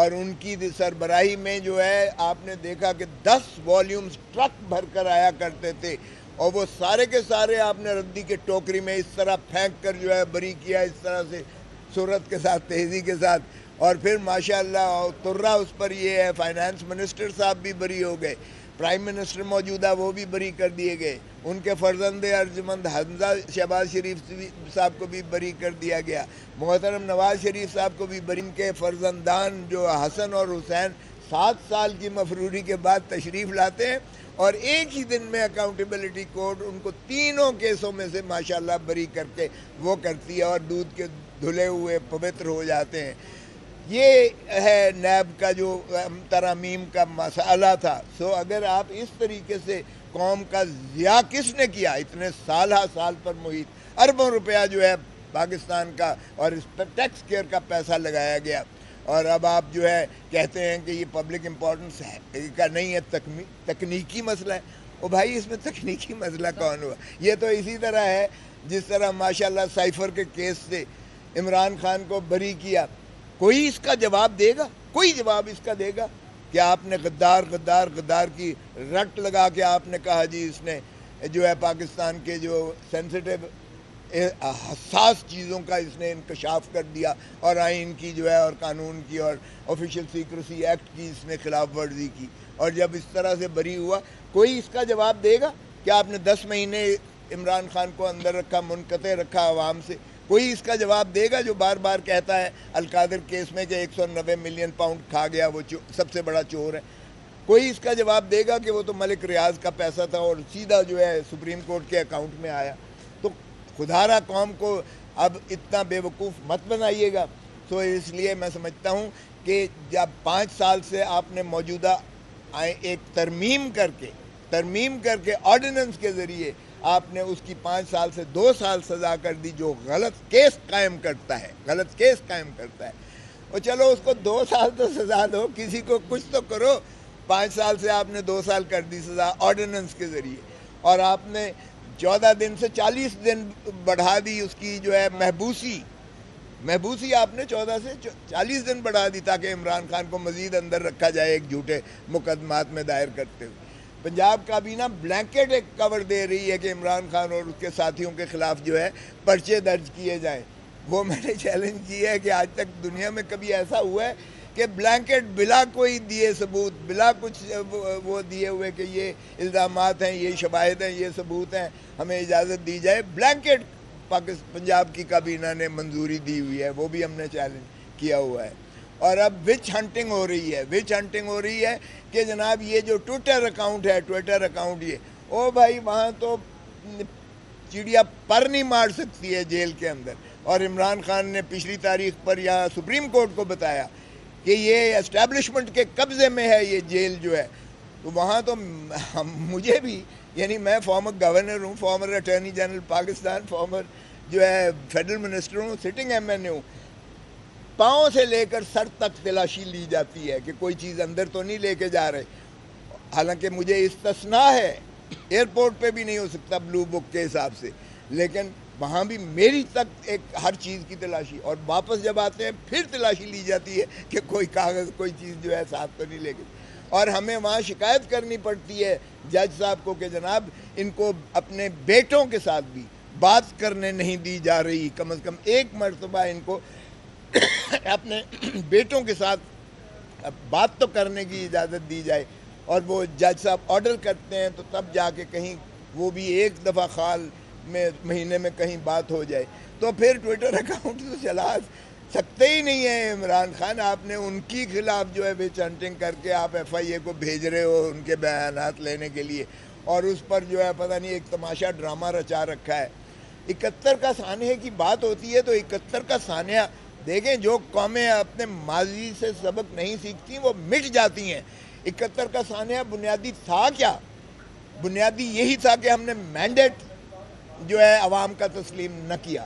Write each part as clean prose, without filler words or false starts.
اور ان کی سربراہی میں جو ہے آپ نے دیکھا کہ 10 والیومز ٹرک بھر کر آیا کرتے تھے، اور وہ سارے کے سارے آپ نے ردی کے ٹوکری میں اس طرح پھینک کر جو ہے بری کیا، اس طرح سے صورت کے ساتھ، تیزی کے ساتھ. اور پھر ماشاءاللہ ترا اس پر یہ ہے، فائنانس منسٹر صاحب بھی بری ہو گئے، پرائم منسٹر موجودہ وہ بھی بری کر دیے گئے، ان کے فرزند ارجمند حمزہ شہباز شریف صاحب کو بھی بری کر دیا گیا، محترم نواز شریف صاحب کو بھی بری. ان کے فرزندان جو حسن اور حسین 7 سال کی مفروری کے بعد تشریف لاتے ہیں، اور ایک ہی دن میں اکاؤنٹیبلٹی کورٹ ان کو تینوں کیسوں میں سے ماشاءاللہ بری کر کے وہ کرتی ہے، اور دودھ کے دھلے ہوئے پوتر ہو جاتے ہیں. یہ ہے نیب کا جو ترامیم کا مسئلہ تھا. سو اگر آپ اس طریقے سے قوم کا ضیاع کس نے کیا، اتنے سال پر محیط اربوں روپیہ جو ہے پاکستان کا، اور اس پر ٹیکس کیئر کا پیسہ لگایا گیا، اور اب آپ جو ہے کہتے ہیں کہ یہ پبلک امپورٹنس کا نہیں ہے، تکنیکی مسئلہ ہے. او بھائی اس میں تکنیکی مسئلہ کون ہوا؟ یہ تو اسی طرح ہے جس طرح ماشاءاللہ سائفر کے کیس سے عمران خان کو بری کیا. کوئی اس کا جواب دے گا؟ کوئی جواب اس کا دے گا کہ آپ نے غدار کی رٹ لگا کے آپ نے کہا جی اس نے جو ہے پاکستان کے جو سینسیٹیو حساس چیزوں کا اس نے انکشاف کر دیا، اور آئین کی جو ہے اور قانون کی اور آفیشیل سیکریسی ایکٹ کی اس نے خلاف ورزی کی، اور جب اس طرح سے بری ہوا، کوئی اس کا جواب دے گا کہ آپ نے 10 مہینے عمران خان کو اندر رکھا، منقطع رکھا عوام سے؟ کوئی اس کا جواب دے گا جو بار بار کہتا ہے القادر کیس میں کہ 190 ملین پاؤنڈ کھا گیا، وہ سب سے بڑا چور ہے؟ کوئی اس کا جواب دے گا کہ وہ تو ملک ریاض کا پیسہ تھا اور سیدھا جو ہے سپریم کورٹ کے اکاؤنٹ میں آیا؟ تو خدارہ قوم کو اب اتنا بے وقوف مت بنائیے گا. تو اس لیے میں سمجھتا ہوں کہ جب 5 سال سے آپ نے موجودہ ایک ترمیم کر کے آرڈیننس کے ذریعے آپ نے اس کی 5 سال سے 2 سال سزا کر دی، جو غلط کیس قائم کرتا ہے. اور چلو اس کو 2 سال تو سزا دو، کسی کو کچھ تو کرو. 5 سال سے آپ نے 2 سال کر دی سزا آرڈیننس کے ذریعے، اور آپ نے 14 دن سے 40 دن بڑھا دی اس کی جو ہے محبوسی آپ نے 14 سے 40 دن بڑھا دی، تاکہ عمران خان کو مزید اندر رکھا جائے ایک جھوٹے مقدمات میں دائر کرتے ہوئے. پنجاب کابینہ بلینکٹ ایک کور دے رہی ہے کہ عمران خان اور اس کے ساتھیوں کے خلاف جو ہے پرچے درج کیے جائیں. وہ میں نے چیلنج کی ہے کہ آج تک دنیا میں کبھی ایسا ہوا ہے کہ بلینکٹ بلا کوئی دیے ثبوت، بلا کچھ وہ دیے ہوئے کہ یہ الزامات ہیں، یہ شواہد ہیں، یہ ثبوت ہیں، ہمیں اجازت دی جائے، بلینکٹ پنجاب کی کابینہ نے منظوری دی ہوئی ہے؟ وہ بھی ہم نے چیلنج کیا ہوا ہے. اور اب وچ ہنٹنگ ہو رہی ہے کہ جناب یہ جو ٹویٹر اکاؤنٹ یہ او بھائی وہاں تو چڑیا پر نہیں مار سکتی ہے جیل کے اندر. اور عمران خان نے پچھلی تاریخ پر یہاں سپریم کورٹ کو بتایا کہ یہ اسٹیبلشمنٹ کے قبضے میں ہے یہ جیل جو ہے. تو وہاں تو مجھے بھی، یعنی میں فارمر گورنر ہوں، former attorney general Pakistan, former جو ہے فیڈرل منسٹر ہوں، سٹنگ ایم این اے ہوں، پاؤں سے لے کر سر تک تلاشی لی جاتی ہے کہ کوئی چیز اندر تو نہیں لے کے جا رہے. حالانکہ مجھے استثناء ہے، ایئرپورٹ پہ بھی نہیں ہو سکتا بلو بک کے حساب سے، لیکن وہاں بھی میری تک ایک ہر چیز کی تلاشی، اور واپس جب آتے ہیں پھر تلاشی لی جاتی ہے کہ کوئی کاغذ کوئی چیز جو ہے ساتھ تو نہیں لے کے. اور ہمیں وہاں شکایت کرنی پڑتی ہے جج صاحب کو کہ جناب ان کو اپنے بیٹوں کے ساتھ بھی بات کرنے نہیں دی جا رہی، کم از کم ایک مرتبہ ان کو اپنے بیٹوں کے ساتھ بات تو کرنے کی اجازت دی جائے. اور وہ جج صاحب آرڈر کرتے ہیں تو تب جا کے کہیں وہ بھی ایک دفعہ خال میں مہینے میں کہیں بات ہو جائے. تو پھر ٹویٹر اکاؤنٹ تو چلا سکتے ہی نہیں ہے عمران خان. آپ نے ان کی خلاف جو ہے وچ ہنٹنگ کر کے آپ ایف آئی اے کو بھیج رہے ہو ان کے بیانات لینے کے لیے، اور اس پر جو ہے پتہ نہیں ایک تماشا ڈرامہ رچا رکھا ہے. 71 کا سانحے کی بات ہوتی ہے تو 71 کا سانحہ دیکھیں، جو قومیں اپنے ماضی سے سبق نہیں سیکھتی وہ مٹ جاتی ہیں. 71 کا سانحہ بنیادی تھا کیا؟ بنیادی یہی تھا کہ ہم نے مینڈیٹ جو ہے عوام کا تسلیم نہ کیا.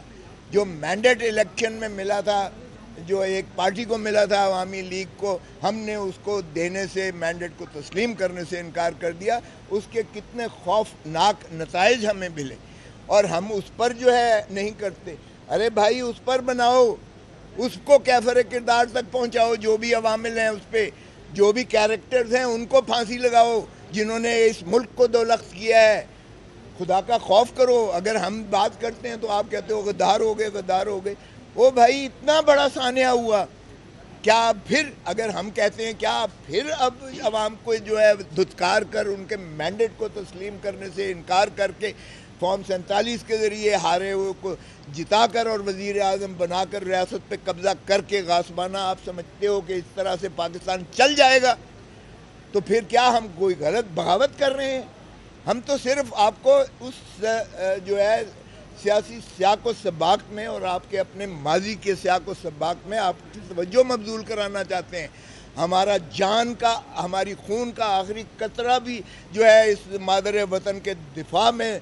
جو مینڈیٹ الیکشن میں ملا تھا، جو ایک پارٹی کو ملا تھا عوامی لیگ کو، ہم نے اس کو دینے سے، مینڈیٹ کو تسلیم کرنے سے انکار کر دیا. اس کے کتنے خوفناک نتائج ہمیں ملے، اور ہم اس پر جو ہے نہیں کرتے. ارے بھائی اس پر بناؤ، اس کو کیفر کردار تک پہنچاؤ، جو بھی عوامل ہیں اس پہ، جو بھی کیریکٹرز ہیں ان کو پھانسی لگاؤ جنہوں نے اس ملک کو دولخت کیا ہے. خدا کا خوف کرو. اگر ہم بات کرتے ہیں تو آپ کہتے ہو غدار ہو گئے، غدار ہو گئے. او بھائی اتنا بڑا سانحہ ہوا، کیا پھر اگر ہم کہتے ہیں کیا پھر اب عوام کو جو ہے دھتکار کر ان کے مینڈیٹ کو تسلیم کرنے سے انکار کر کے فارم 47 کے ذریعے ہارے ہوئے کو جتا کر اور وزیر اعظم بنا کر ریاست پہ قبضہ کر کے غاصبانہ آپ سمجھتے ہو کہ اس طرح سے پاکستان چل جائے گا؟ تو پھر کیا ہم کوئی غلط بغاوت کر رہے ہیں؟ ہم تو صرف آپ کو اس جو ہے سیاسی سیاق و سباق میں اور آپ کے اپنے ماضی کے سیاق و سباق میں آپ کی توجہ مبذول کرانا چاہتے ہیں. ہمارا جان کا، ہماری خون کا آخری قطرہ بھی جو ہے اس مادر وطن کے دفاع میں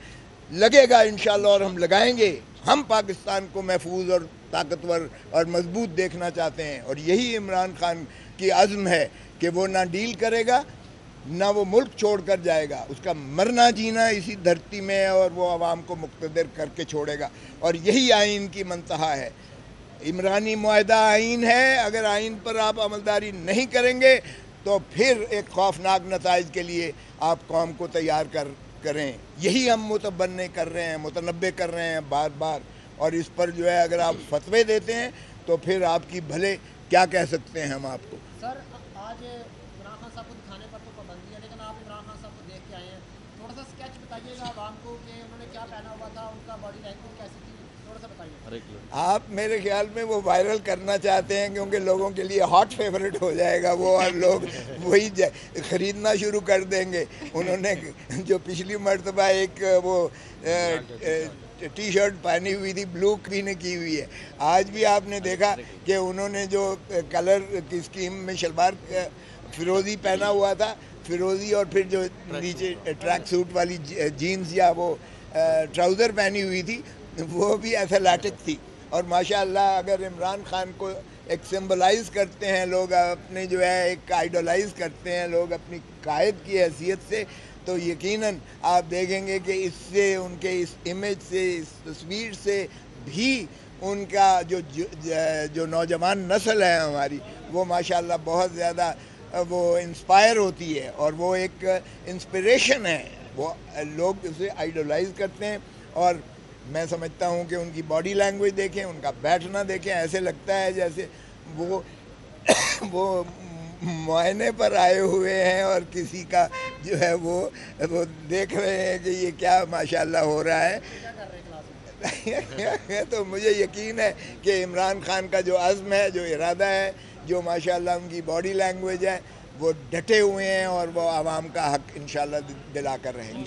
لگے گا انشاءاللہ، اور ہم لگائیں گے. ہم پاکستان کو محفوظ اور طاقتور اور مضبوط دیکھنا چاہتے ہیں، اور یہی عمران خان کی عزم ہے کہ وہ نہ ڈیل کرے گا نہ وہ ملک چھوڑ کر جائے گا. اس کا مرنا جینا اسی دھرتی میں ہے، اور وہ عوام کو مقتدر کر کے چھوڑے گا. اور یہی آئین کی منتہا ہے. عمرانی معاہدہ آئین ہے. اگر آئین پر آپ عملداری نہیں کریں گے تو پھر ایک خوفناک نتائج کے لیے آپ قوم کو تیار کریں. یہی ہم متبنی کر رہے ہیں، متنبع کر رہے ہیں بار بار. اور اس پر جو ہے اگر آپ فتوے دیتے ہیں تو پھر آپ کی بھلے کیا کہہ سکتے ہیں ہم آپ کو. سر آج عمران خان صاحب کو دکھانے پر تو پابندی ہے، لیکن آپ عمران خان صاحب کو دیکھ کے آئے ہیں، تھوڑا سا اسکیچ بتائیے گا عوام کو کہ انہوں نے کیا پہنا ہوا تھا، ان کا باڈی لینگویج کیسی تھی، تھوڑا سا بتائیے. آپ میرے خیال میں وہ وائرل کرنا چاہتے ہیں کیونکہ لوگوں کے لیے ہاٹ فیورٹ ہو جائے گا وہ، اور لوگ وہی خریدنا شروع کر دیں گے. انہوں نے جو پچھلی مرتبہ ایک وہ ٹی شرٹ پہنی ہوئی تھی، بلو بھی کی ہوئی ہے. آج بھی آپ نے دیکھا کہ انہوں نے جو کلر کی اسکیم میں شلوار فیروزی پہنا ہوا تھا، فیروزی، اور پھر جو نیچے ٹریک سوٹ والی جینز یا وہ ٹراؤزر پہنی ہوئی تھی وہ بھی ایتھلیٹک تھی. اور ماشاءاللہ اگر عمران خان کو ایک سمبلائز کرتے ہیں لوگ، اپنے جو ہے ایک آئیڈولائز کرتے ہیں لوگ اپنی قائد کی حیثیت سے، تو یقیناً آپ دیکھیں گے کہ اس سے، ان کے اس امیج سے، اس تصویر سے بھی ان کا جو نوجوان نسل ہے ہماری، وہ ماشاءاللہ بہت زیادہ وہ انسپائر ہوتی ہے، اور وہ ایک انسپریشن ہے. وہ لوگ اسے آئیڈولائز کرتے ہیں. اور میں سمجھتا ہوں کہ ان کی باڈی لینگویج دیکھیں، ان کا بیٹھنا دیکھیں، ایسے لگتا ہے جیسے وہ معائنے پر آئے ہوئے ہیں اور کسی کا جو ہے وہ دیکھ رہے ہیں کہ یہ کیا ماشاءاللہ ہو رہا ہے. تو مجھے یقین ہے کہ عمران خان کا جو عزم ہے، جو ارادہ ہے، جو ماشاءاللہ ان کی باڈی لینگویج ہے، وہ ڈٹے ہوئے ہیں، اور وہ عوام کا حق انشاءاللہ دلا کر رہیں گے.